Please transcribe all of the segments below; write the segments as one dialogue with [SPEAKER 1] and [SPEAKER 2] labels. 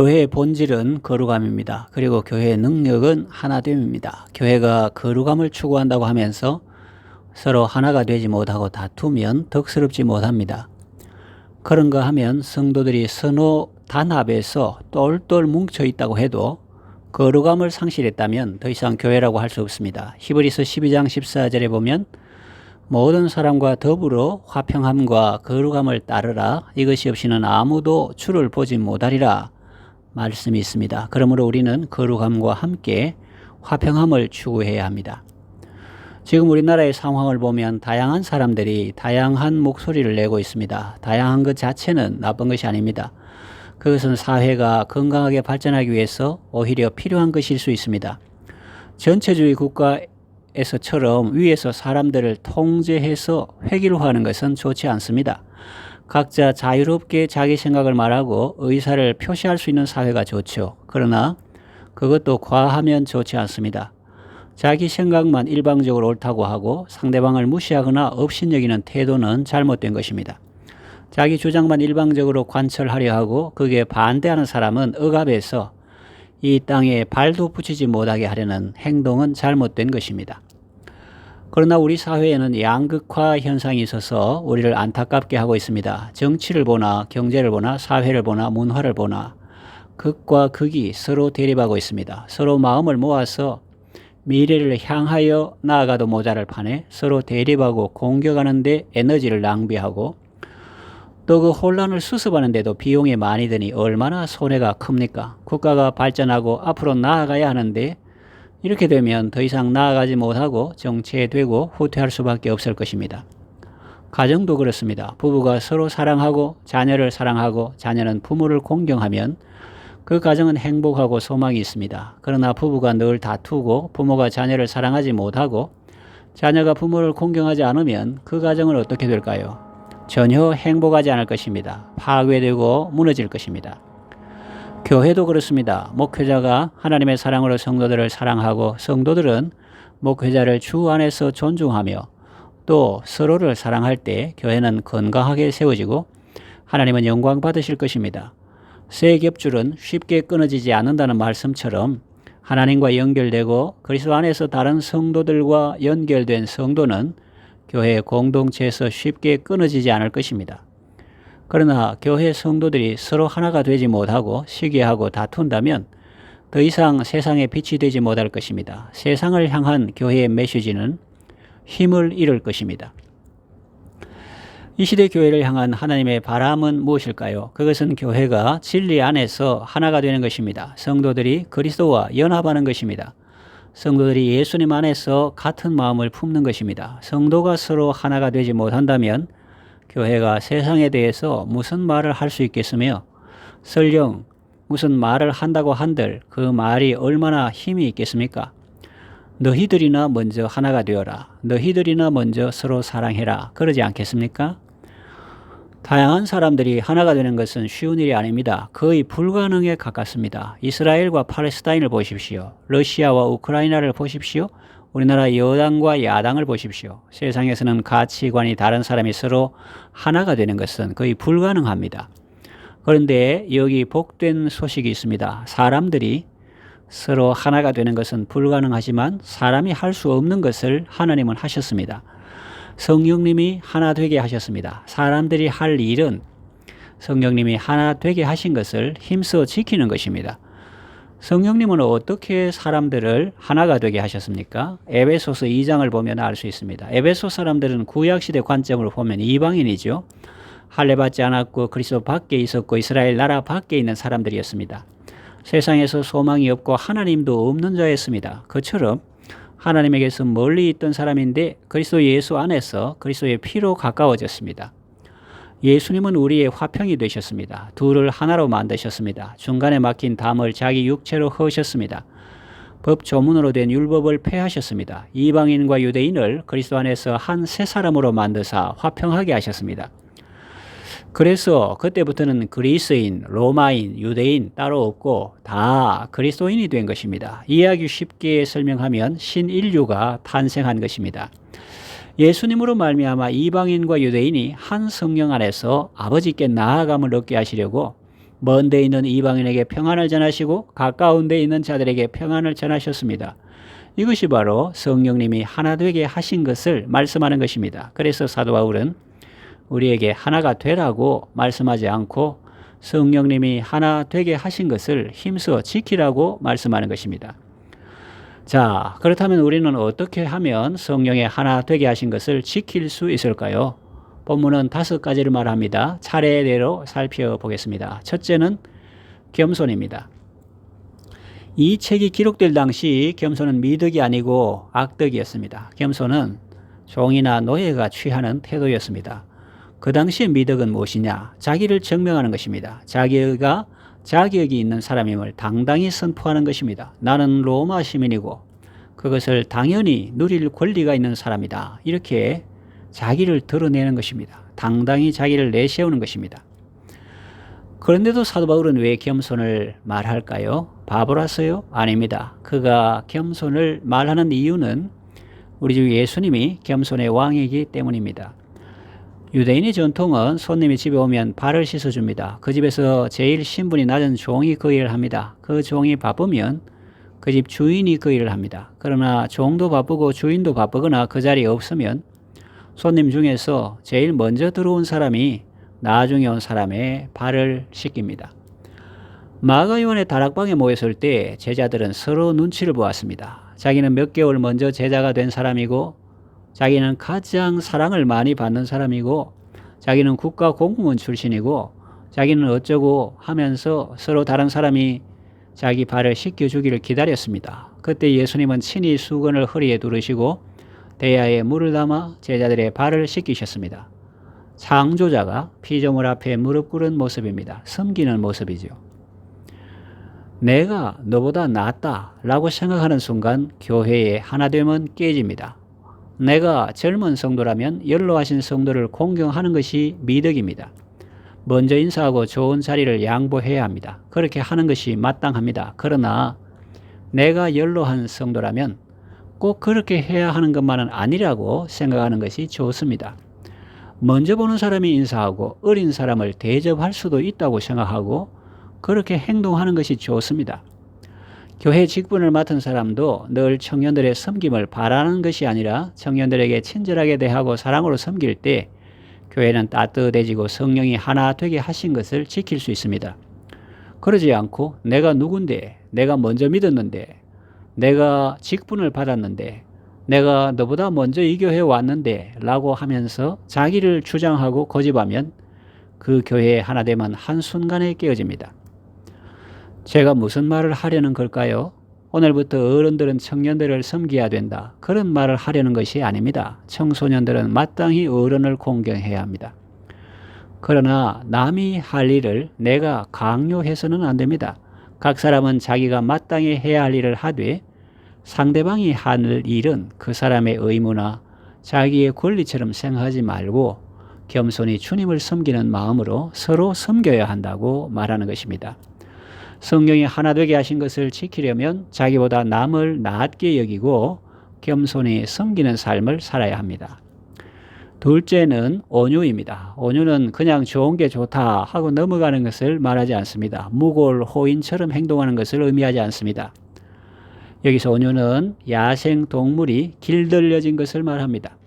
[SPEAKER 1] 교회의 본질은 거룩함입니다. 그리고 교회의 능력은 하나됨입니다. 교회가 거룩함을 추구한다고 하면서 서로 하나가 되지 못하고 다투면 덕스럽지 못합니다. 그런가 하면 성도들이 서로 단합해서 똘똘 뭉쳐 있다고 해도 거룩함을 상실했다면 더 이상 교회라고 할 수 없습니다. 히브리서 12장 14절에 보면 모든 사람과 더불어 화평함과 거룩함을 따르라. 이것이 없이는 아무도 주를 보지 못하리라 말씀이 있습니다. 그러므로 우리는 거룩함과 함께 화평함을 추구해야 합니다. 지금 우리나라의 상황을 보면 다양한 사람들이 다양한 목소리를 내고 있습니다. 다양한 것 자체는 나쁜 것이 아닙니다. 그것은 사회가 건강하게 발전하기 위해서 오히려 필요한 것일 수 있습니다. 전체주의 국가에서처럼 위에서 사람들을 통제해서 획일화하는 것은 좋지 않습니다. 각자 자유롭게 자기 생각을 말하고 의사를 표시할 수 있는 사회가 좋죠. 그러나 그것도 과하면 좋지 않습니다. 자기 생각만 일방적으로 옳다고 하고 상대방을 무시하거나 업신여기는 태도는 잘못된 것입니다. 자기 주장만 일방적으로 관철하려 하고 거기에 반대하는 사람은 억압해서 이 땅에 발도 붙이지 못하게 하려는 행동은 잘못된 것입니다. 그러나 우리 사회에는 양극화 현상이 있어서 우리를 안타깝게 하고 있습니다. 정치를 보나 경제를 보나 사회를 보나 문화를 보나 극과 극이 서로 대립하고 있습니다. 서로 마음을 모아서 미래를 향하여 나아가도 모자랄 판에 서로 대립하고 공격하는 데 에너지를 낭비하고 또 그 혼란을 수습하는 데도 비용이 많이 드니 얼마나 손해가 큽니까? 국가가 발전하고 앞으로 나아가야 하는데 이렇게 되면 더 이상 나아가지 못하고 정체되고 후퇴할 수밖에 없을 것입니다. 가정도 그렇습니다. 부부가 서로 사랑하고 자녀를 사랑하고 자녀는 부모를 공경하면 그 가정은 행복하고 소망이 있습니다. 그러나 부부가 늘 다투고 부모가 자녀를 사랑하지 못하고 자녀가 부모를 공경하지 않으면 그 가정은 어떻게 될까요? 전혀 행복하지 않을 것입니다. 파괴되고 무너질 것입니다. 교회도 그렇습니다. 목회자가 하나님의 사랑으로 성도들을 사랑하고 성도들은 목회자를 주 안에서 존중하며 또 서로를 사랑할 때 교회는 건강하게 세워지고 하나님은 영광 받으실 것입니다. 새 겹줄은 쉽게 끊어지지 않는다는 말씀처럼 하나님과 연결되고 그리스도 안에서 다른 성도들과 연결된 성도는 교회 공동체에서 쉽게 끊어지지 않을 것입니다. 그러나 교회 성도들이 서로 하나가 되지 못하고 시기하고 다툰다면 더 이상 세상에 빛이 되지 못할 것입니다. 세상을 향한 교회의 메시지는 힘을 잃을 것입니다. 이 시대 교회를 향한 하나님의 바람은 무엇일까요? 그것은 교회가 진리 안에서 하나가 되는 것입니다. 성도들이 그리스도와 연합하는 것입니다. 성도들이 예수님 안에서 같은 마음을 품는 것입니다. 성도가 서로 하나가 되지 못한다면 교회가 세상에 대해서 무슨 말을 할 수 있겠으며 설령 무슨 말을 한다고 한들 그 말이 얼마나 힘이 있겠습니까? 너희들이나 먼저 하나가 되어라. 너희들이나 먼저 서로 사랑해라. 그러지 않겠습니까? 다양한 사람들이 하나가 되는 것은 쉬운 일이 아닙니다. 거의 불가능에 가깝습니다. 이스라엘과 팔레스타인을 보십시오. 러시아와 우크라이나를 보십시오. 우리나라 여당과 야당을 보십시오. 세상에서는 가치관이 다른 사람이 서로 하나가 되는 것은 거의 불가능합니다. 그런데 여기 복된 소식이 있습니다. 사람들이 서로 하나가 되는 것은 불가능하지만 사람이 할 수 없는 것을 하나님은 하셨습니다. 성령님이 하나 되게 하셨습니다. 사람들이 할 일은 성령님이 하나 되게 하신 것을 힘써 지키는 것입니다. 성령님은 어떻게 사람들을 하나가 되게 하셨습니까? 에베소서 2장을 보면 알 수 있습니다. 에베소 사람들은 구약시대 관점으로 보면 이방인이죠. 할례받지 않았고 그리스도 밖에 있었고 이스라엘 나라 밖에 있는 사람들이었습니다. 세상에서 소망이 없고 하나님도 없는 자였습니다. 그처럼 하나님에게서 멀리 있던 사람인데 그리스도 예수 안에서 그리스도의 피로 가까워졌습니다. 예수님은 우리의 화평이 되셨습니다. 둘을 하나로 만드셨습니다. 중간에 막힌 담을 자기 육체로 허으셨습니다. 법 조문으로 된 율법을 폐하셨습니다. 이방인과 유대인을 그리스도 안에서 한 새 사람으로 만드사 화평하게 하셨습니다. 그래서 그때부터는 그리스인, 로마인, 유대인 따로 없고 다 그리스도인이 된 것입니다. 이해하기 쉽게 설명하면 신인류가 탄생한 것입니다. 예수님으로 말미암아 이방인과 유대인이 한 성령 안에서 아버지께 나아감을 얻게 하시려고 먼 데 있는 이방인에게 평안을 전하시고 가까운 데 있는 자들에게 평안을 전하셨습니다. 이것이 바로 성령님이 하나 되게 하신 것을 말씀하는 것입니다. 그래서 사도 바울은 우리에게 하나가 되라고 말씀하지 않고 성령님이 하나 되게 하신 것을 힘써 지키라고 말씀하는 것입니다. 자, 그렇다면 우리는 어떻게 하면 성령의 하나 되게 하신 것을 지킬 수 있을까요? 본문은 5가지를 말합니다. 차례대로 살펴보겠습니다. 첫째는 겸손입니다. 이 책이 기록될 당시 겸손은 미덕이 아니고 악덕이었습니다. 겸손은 종이나 노예가 취하는 태도였습니다. 그 당시의 미덕은 무엇이냐? 자기를 증명하는 것입니다. 자기가 자격이 있는 사람임을 당당히 선포하는 것입니다. 나는 로마 시민이고 그것을 당연히 누릴 권리가 있는 사람이다. 이렇게 자기를 드러내는 것입니다. 당당히 자기를 내세우는 것입니다. 그런데도 사도 바울은 왜 겸손을 말할까요? 바보라서요? 아닙니다. 그가 겸손을 말하는 이유는 우리 주 예수님이 겸손의 왕이기 때문입니다. 유대인의 전통은 손님이 집에 오면 발을 씻어줍니다. 그 집에서 제일 신분이 낮은 종이 그 일을 합니다. 그 종이 바쁘면 그 집 주인이 그 일을 합니다. 그러나 종도 바쁘고 주인도 바쁘거나 그 자리에 없으면 손님 중에서 제일 먼저 들어온 사람이 나중에 온 사람의 발을 씻깁니다. 마가 요한의 다락방에 모였을 때 제자들은 서로 눈치를 보았습니다. 자기는 몇 개월 먼저 제자가 된 사람이고 자기는 가장 사랑을 많이 받는 사람이고 자기는 국가 공무원 출신이고 자기는 어쩌고 하면서 서로 다른 사람이 자기 발을 씻겨주기를 기다렸습니다. 그때 예수님은 친히 수건을 허리에 두르시고 대야에 물을 담아 제자들의 발을 씻기셨습니다. 창조자가 피조물 앞에 무릎 꿇은 모습입니다. 섬기는 모습이죠. 내가 너보다 낫다 라고 생각하는 순간 교회의 하나됨은 깨집니다. 내가 젊은 성도라면 연로하신 성도를 공경하는 것이 미덕입니다. 먼저 인사하고 좋은 자리를 양보해야 합니다. 그렇게 하는 것이 마땅합니다. 그러나 내가 연로한 성도라면 꼭 그렇게 해야 하는 것만은 아니라고 생각하는 것이 좋습니다. 먼저 보는 사람이 인사하고 어린 사람을 대접할 수도 있다고 생각하고 그렇게 행동하는 것이 좋습니다. 교회 직분을 맡은 사람도 늘 청년들의 섬김을 바라는 것이 아니라 청년들에게 친절하게 대하고 사랑으로 섬길 때 교회는 따뜻해지고 성령이 하나 되게 하신 것을 지킬 수 있습니다. 그러지 않고 내가 누군데, 내가 먼저 믿었는데, 내가 직분을 받았는데, 내가 너보다 먼저 이 교회에 왔는데 라고 하면서 자기를 주장하고 고집하면 그 교회의 하나됨은 한순간에 깨어집니다. 제가 무슨 말을 하려는 걸까요? 오늘부터 어른들은 청년들을 섬겨야 된다. 그런 말을 하려는 것이 아닙니다. 청소년들은 마땅히 어른을 공경해야 합니다. 그러나 남이 할 일을 내가 강요해서는 안 됩니다. 각 사람은 자기가 마땅히 해야 할 일을 하되 상대방이 할 일은 그 사람의 의무나 자기의 권리처럼 생각하지 말고 겸손히 주님을 섬기는 마음으로 서로 섬겨야 한다고 말하는 것입니다. 성령이 하나 되게 하신 것을 지키려면 자기보다 남을 낮게 여기고 겸손히 섬기는 삶을 살아야 합니다. 둘째는 온유입니다. 온유는 그냥 좋은 게 좋다 하고 넘어가는 것을 말하지 않습니다. 무골 호인처럼 행동하는 것을 의미하지 않습니다. 여기서 온유는 야생 동물이 길들여진 것을 말합니다.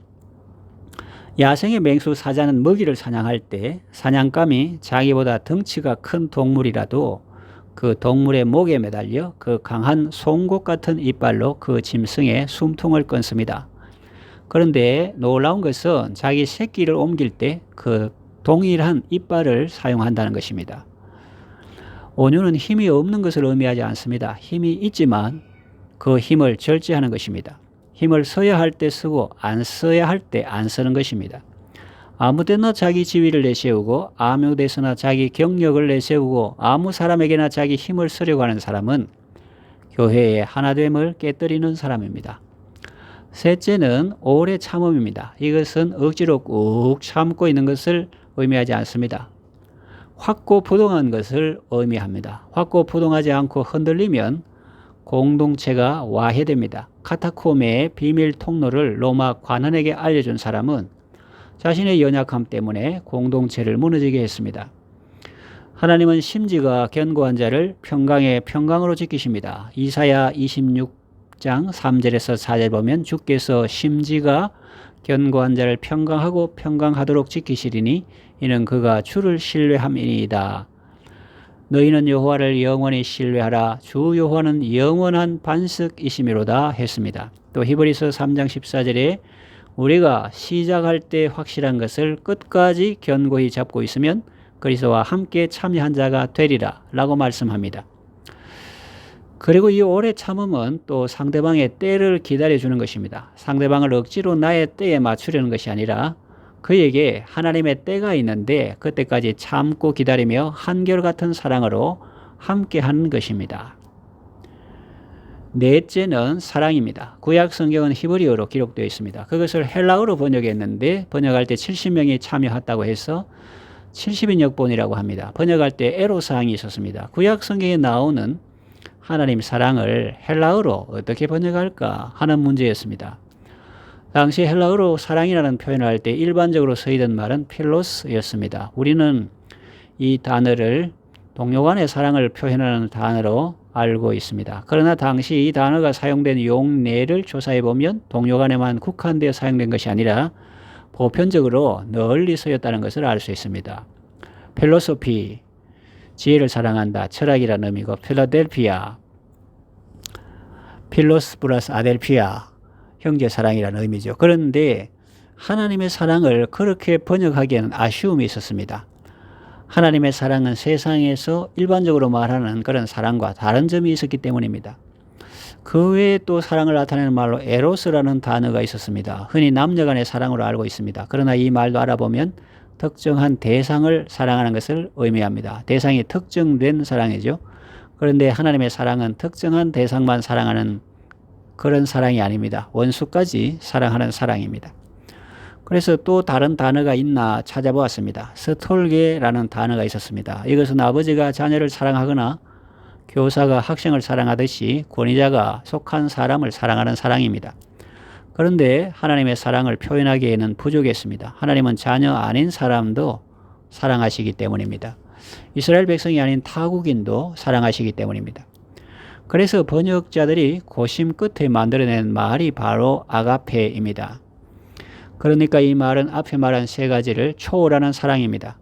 [SPEAKER 1] 야생의 맹수 사자는 먹이를 사냥할 때 사냥감이 자기보다 덩치가 큰 동물이라도 그 동물의 목에 매달려 그 강한 송곳 같은 이빨로 그 짐승의 숨통을 끊습니다. 그런데 놀라운 것은 자기 새끼를 옮길 때 그 동일한 이빨을 사용한다는 것입니다. 온유는 힘이 없는 것을 의미하지 않습니다. 힘이 있지만 그 힘을 절제하는 것입니다. 힘을 써야 할 때 쓰고 안 써야 할 때 안 쓰는 것입니다. 아무 때나 자기 지위를 내세우고 아무 데서나 자기 경력을 내세우고 아무 사람에게나 자기 힘을 쓰려고 하는 사람은 교회의 하나됨을 깨뜨리는 사람입니다. 셋째는 오래 참음입니다. 이것은 억지로 꾹 참고 있는 것을 의미하지 않습니다. 확고부동한 것을 의미합니다. 확고부동하지 않고 흔들리면 공동체가 와해됩니다. 카타콤의 비밀 통로를 로마 관원에게 알려준 사람은 자신의 연약함 때문에 공동체를 무너지게 했습니다. 하나님은 심지가 견고한 자를 평강에 평강으로 지키십니다. 이사야 26장 3절에서 4절 보면 주께서 심지가 견고한 자를 평강하고 평강하도록 지키시리니 이는 그가 주를 신뢰함이니이다. 너희는 여호와를 영원히 신뢰하라. 주 여호와는 영원한 반석이시미로다 했습니다. 또 히브리서 3장 14절에 우리가 시작할 때 확실한 것을 끝까지 견고히 잡고 있으면 그리스도와 함께 참여한 자가 되리라 라고 말씀합니다. 그리고 이 오래 참음은 또 상대방의 때를 기다려주는 것입니다. 상대방을 억지로 나의 때에 맞추려는 것이 아니라 그에게 하나님의 때가 있는데 그때까지 참고 기다리며 한결같은 사랑으로 함께하는 것입니다. 넷째는 사랑입니다. 구약 성경은 히브리어로 기록되어 있습니다. 그것을 헬라어로 번역했는데 번역할 때 70명이 참여했다고 해서 70인역본이라고 합니다. 번역할 때 애로사항이 있었습니다. 구약 성경에 나오는 하나님 사랑을 헬라어로 어떻게 번역할까 하는 문제였습니다. 당시 헬라어로 사랑이라는 표현을 할 때 일반적으로 쓰이던 말은 필로스였습니다. 우리는 이 단어를 동료 간의 사랑을 표현하는 단어로 알고 있습니다. 그러나 당시 이 단어가 사용된 용례를 조사해 보면 동료 간에만 국한되어 사용된 것이 아니라 보편적으로 널리 쓰였다는 것을 알 수 있습니다. 필로소피, 지혜를 사랑한다, 철학이라는 의미고 필라델피아, 필로스 플러스 아델피아, 형제 사랑이라는 의미죠. 그런데 하나님의 사랑을 그렇게 번역하기에는 아쉬움이 있었습니다. 하나님의 사랑은 세상에서 일반적으로 말하는 그런 사랑과 다른 점이 있었기 때문입니다. 그 외에 또 사랑을 나타내는 말로 에로스라는 단어가 있었습니다. 흔히 남녀 간의 사랑으로 알고 있습니다. 그러나 이 말도 알아보면 특정한 대상을 사랑하는 것을 의미합니다. 대상이 특정된 사랑이죠. 그런데 하나님의 사랑은 특정한 대상만 사랑하는 그런 사랑이 아닙니다. 원수까지 사랑하는 사랑입니다. 그래서 또 다른 단어가 있나 찾아보았습니다. 스톨게라는 단어가 있었습니다. 이것은 아버지가 자녀를 사랑하거나 교사가 학생을 사랑하듯이 권위자가 속한 사람을 사랑하는 사랑입니다. 그런데 하나님의 사랑을 표현하기에는 부족했습니다. 하나님은 자녀 아닌 사람도 사랑하시기 때문입니다. 이스라엘 백성이 아닌 타국인도 사랑하시기 때문입니다. 그래서 번역자들이 고심 끝에 만들어낸 말이 바로 아가페입니다. 그러니까 이 말은 앞에 말한 세 가지를 초월하는 사랑입니다.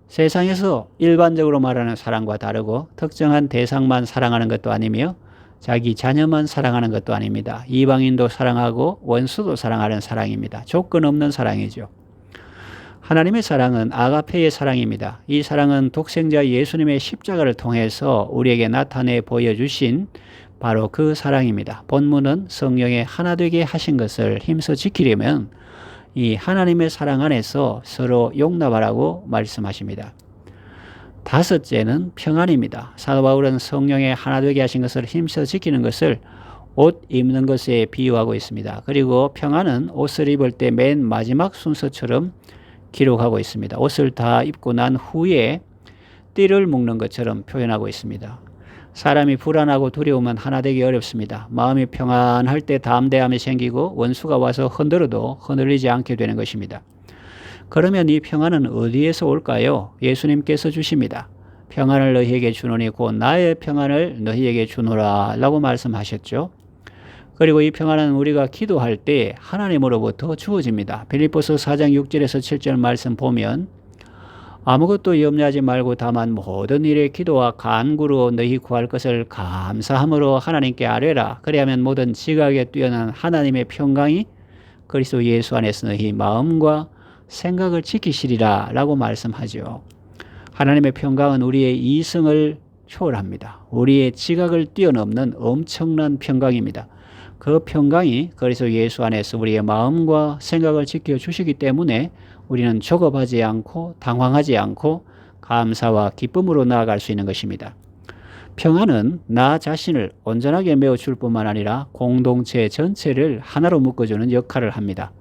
[SPEAKER 1] 세상에서 일반적으로 말하는 사랑과 다르고 특정한 대상만 사랑하는 것도 아니며 자기 자녀만 사랑하는 것도 아닙니다. 이방인도 사랑하고 원수도 사랑하는 사랑입니다. 조건 없는 사랑이죠. 하나님의 사랑은 아가페의 사랑입니다. 이 사랑은 독생자 예수님의 십자가를 통해서 우리에게 나타내 보여주신 바로 그 사랑입니다. 본문은 성령의 하나 되게 하신 것을 힘써 지키려면 이 하나님의 사랑 안에서 서로 용납하라고 말씀하십니다. 다섯째는 평안입니다. 사도 바울은 성령의 하나 되게 하신 것을 힘써 지키는 것을 옷 입는 것에 비유하고 있습니다. 그리고 평안은 옷을 입을 때 맨 마지막 순서처럼 기록하고 있습니다. 옷을 다 입고 난 후에 띠를 묶는 것처럼 표현하고 있습니다. 사람이 불안하고 두려우면 하나 되기 어렵습니다. 마음이 평안할 때 담대함이 생기고 원수가 와서 흔들어도 흔들리지 않게 되는 것입니다. 그러면 이 평안은 어디에서 올까요? 예수님께서 주십니다. 평안을 너희에게 주노니 곧 나의 평안을 너희에게 주노라 라고 말씀하셨죠. 그리고 이 평안은 우리가 기도할 때 하나님으로부터 주어집니다. 빌립보서 4장 6절에서 7절 말씀 보면 아무것도 염려하지 말고 다만 모든 일에 기도와 간구로 너희 구할 것을 감사함으로 하나님께 아뢰라. 그리하면 모든 지각에 뛰어난 하나님의 평강이 그리스도 예수 안에서 너희 마음과 생각을 지키시리라 라고 말씀하죠. 하나님의 평강은 우리의 이성을 초월합니다. 우리의 지각을 뛰어넘는 엄청난 평강입니다. 그 평강이 그리스도 예수 안에서 우리의 마음과 생각을 지켜주시기 때문에 우리는 조급하지 않고 당황하지 않고 감사와 기쁨으로 나아갈 수 있는 것입니다. 평안은 나 자신을 온전하게 메워줄 뿐만 아니라 공동체 전체를 하나로 묶어주는 역할을 합니다.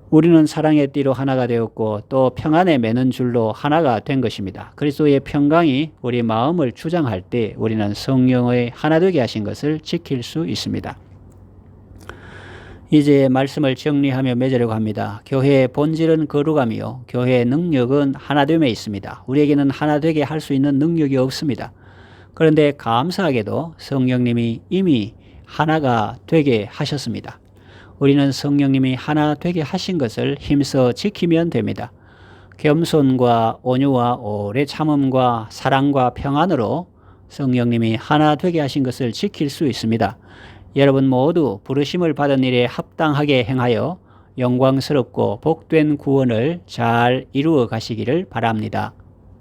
[SPEAKER 1] 우리는 사랑의 띠로 하나가 되었고 또 평안에 매는 줄로 하나가 된 것입니다. 그리스도의 평강이 우리 마음을 주장할 때 우리는 성령의 하나 되게 하신 것을 지킬 수 있습니다. 이제 말씀을 정리하며 맺으려고 합니다. 교회의 본질은 거룩함이요 교회의 능력은 하나됨에 있습니다. 우리에게는 하나되게 할 수 있는 능력이 없습니다. 그런데 감사하게도 성령님이 이미 하나가 되게 하셨습니다. 우리는 성령님이 하나 되게 하신 것을 힘써 지키면 됩니다. 겸손과 온유와 오래 참음과 사랑과 평안으로 성령님이 하나 되게 하신 것을 지킬 수 있습니다. 여러분 모두 부르심을 받은 일에 합당하게 행하여 영광스럽고 복된 구원을 잘 이루어 가시기를 바랍니다.